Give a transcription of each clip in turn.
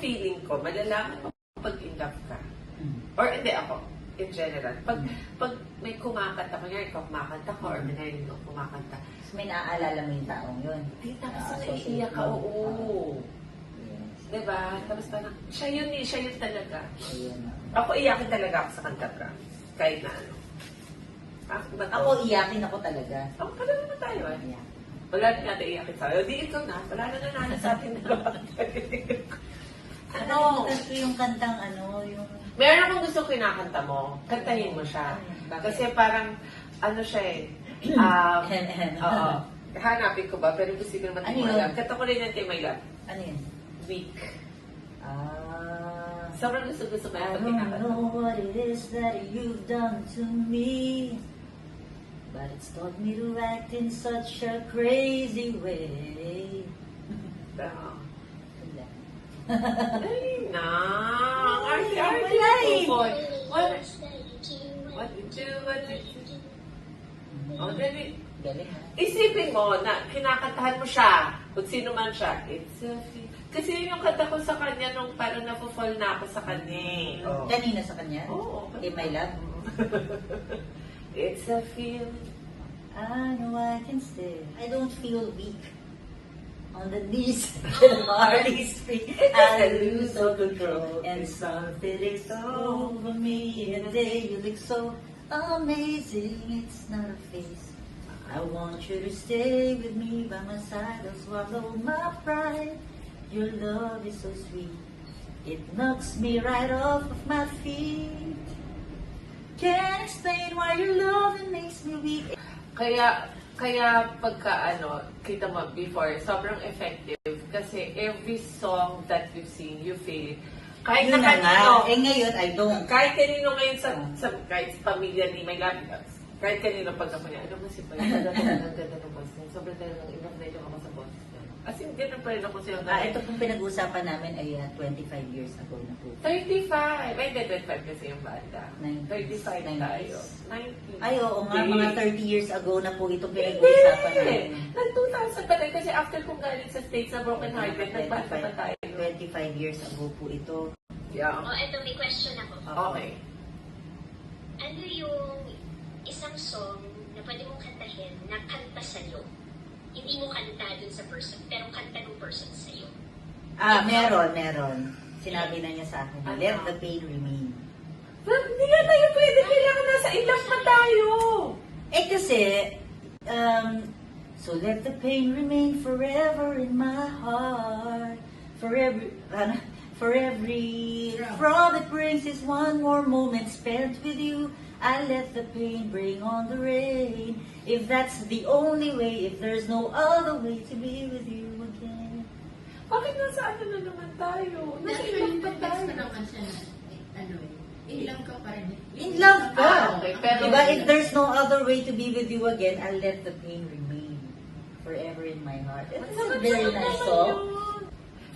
feeling ko, malalaman mo pag in love ka. Or hindi ako, in general. Pag may kumakanta, kunyari ikaw kumakanta ko, or may narinig ko kumakanta. May naaalala mo yung taong yun. Di, tapos naiiyak ka, oo. Yes. Diba? Tapos parang, siya yun eh, siya yun talaga. Ayun. Ako iyakin talaga ako sa kanta ka. Kahit na ano. Ako iyakin ako talaga. Ako pala naman tayo eh. Iyak. Wala na natin iyakin sa'yo. Di ikaw na. Wala na nanalo sa atin na Ano? Ko yung kantang ano, yung... Meron akong gusto kinakanta mo. Kantahin mo siya. Kasi parang, ano siya eh. Oo. Hanapin ko ba? Pero gusto ko naman Ano tayo yun? love. Kanta ko rin yung Tayo My Love. Ano yun? Weak. Ah... Sobrang gusto ko I yung don't kinakanta. know what it is that you've done to me, but it's taught me to act in such a crazy way. Dali na. Arte, wala eh. What you do, what you do. Oh, dali. Galing ha? Isipin mo na kinakantahan mo siya, kung sino man siya. It's a feel. Kasi yun yung kanta ko sa kanya nung parang na-fall na ako sa kanya eh. Oh. Kanina sa kanya? Oo. In my love? It's a feel. I know I can stay. I don't feel weak. On the knees, the heart is free. I lose all control, and something is over me. And the day you look so amazing, it's not a face. I want you to stay with me by my side. I'll swallow my pride. Your love is so sweet. It knocks me right off of my feet. Can't explain why your love makes me weak. Kaya pagka kita mo before, sobrang effective kasi every song that you sing, you feel it. Kahit Yun na na nga. kanino, Eh ngayon, I don't. kahit kanino ngayon kahit sa pamilya ni May Love, kahit kanino pagka mo niya, ano ba si Pai? Ang ganda ng voice niya. Sobrang talagang enough na ako sa voice niya. As in, ganun pa rin ako siya. Ito pong pinag-uusapan namin ay 25 years ago na po. 35! Ay, hindi, 25 kasi yung banda. 35 tayo. 90. Ay, oo nga, mga 30 years ago na po itong Hindi! pinag-uusapan namin. Nag-2000 pa tayo kasi after kong galing sa States na Broken Hearted, nagbasa pa tayo. 25 years ago po ito. Yeah. Oh, eto, may question ako. Okay. Ano yung isang song na pwede mong kantahin na kanta sa'yo? Hindi mo kanta dun sa person, pero kanta ng person sa'yo. Meron. Sinabi na niya sa akin, Ano? let the pain remain. But hindi nga tayo pwede. Kailangan nasa ilang pa tayo. Eh kasi, so let the pain remain forever in my heart. For every throb it brings is one more moment spent with you. I let the pain bring on the rain. If that's the only way, if there's no other way to be with you again. Bakit nasa ano na naman tayo? Nasa ilang pa tayo. naman siya na, in love ka pa rin. In love ka. Okay, pero Diba, if there's no other way to be with you again, I'll let the pain remain forever in my heart. It's a very nice song.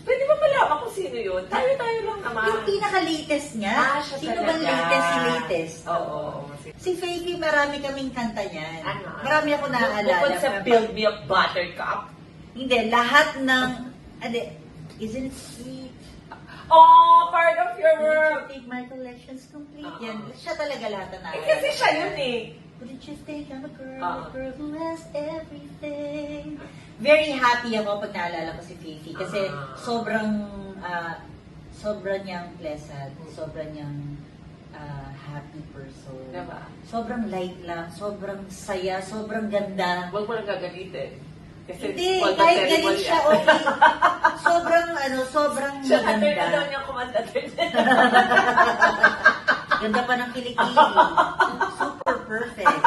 Pwede ba malaman kung sino yun? Tayo-tayo lang naman. Yung pinaka-latest niya. Siya Sino talaga. bang latest? Oo. Si Faithy, marami kaming kanta niyan. Ano? Marami ako naaalala. Bukod sa Build Me Up Buttercup. Hindi, lahat ng... Isn't it sweet? Oh, part of your Did you world. think my collection's complete? Oo. Yan, siya talaga lahat na Eh, kasi siya yun eh. Wouldn't you think I'm a girl, Oo. a girl who has everything? Very happy ako pag naalala ko si Fifi kasi sobrang niyang pleasant, sobrang niyang happy person. Diba? Sobrang light lang, sobrang saya, sobrang ganda. Huwag mo lang gagalitin. Kasi Hindi, all the kahit terrible galit siya, yan. okay. Sobrang Siya na daw maganda. niya kumanda din. Ganda pa ng kilikili. Super perfect.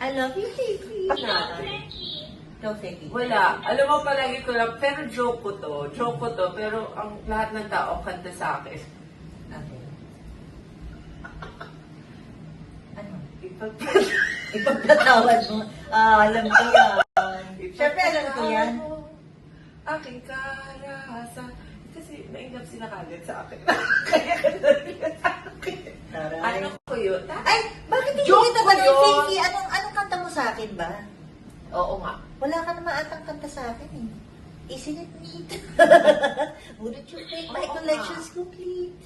I love you, Fifi. Ikaw, Frankie. Ikaw, Fifi. Wala. Alam mo, palagi ko lang, pero joke ko to, pero ang lahat ng tao kanta sa akin. Okay. Ano? Ipagpatawad mo. Alam ko yan. Siyempre, alam ko yan. Aking karahasan. Kasi nainggap sila kagad sa akin. Kaya kanta nila sa akin. Taray. Ano ko yun? Ay, bakit hindi Joke kita ko ba ng yun. Fifi? Anong kanta mo sa akin ba? Oo nga. Wala ka naman atang kanta sa akin eh. Isn't it neat? Wouldn't you think my collection's complete?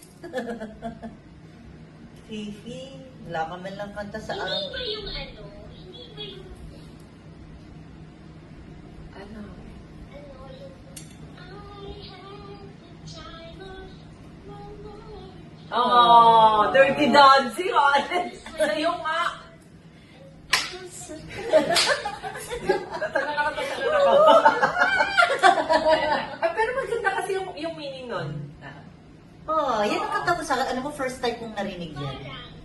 Fifi, wala ka man lang kanta sa Hindi ba yung ano? Hindi ba yung Ano? ano yung I had the time of my life. Oh, Dirty Dancing, honest. Sa'yo nga. Tatanga ako. Pero maganda kasi yung meaning nun. Oh, yan ang kanta ko sa akin. Alam mo, first time kong narinig yan.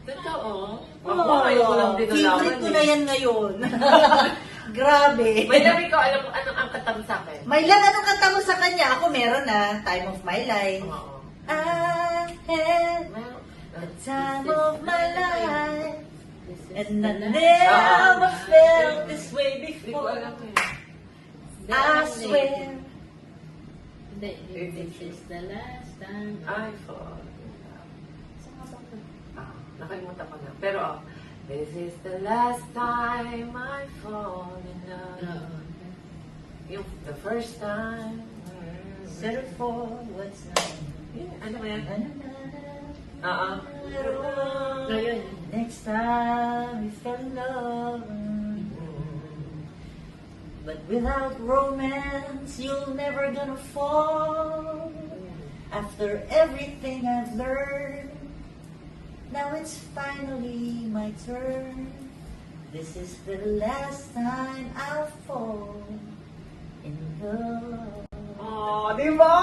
Totoo. Oh, Ayaw ko lang din favorite ko na yan ngayon. Grabe. May labi ko, alam mo, anong ang kanta mo sa akin? May lang, anong kanta mo sa kanya? Ako meron na, Time of My Life. Oo. I had the time of my life. And I never felt this way Hindi ko before. alam ko yun. I swear. Hindi, this is the last time. I fall in love. Saan nga ba ito? Nakalimutan ko na. Pero, this is the last time I fall in love. Oo. Yung the first time. Settle for what's not. Yun, ano ba yan? Na-na-na-na. Oo. Ngayon, Next time we fell in love. But without romance, you're never gonna fall. After everything I've learned, now it's finally my turn. This is the last time I'll fall in love. Oh, di ba?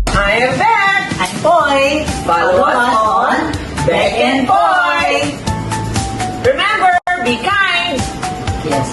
I am back! I'm Boy. Follow us on Beck and Boy! Remember, be kind! Yes.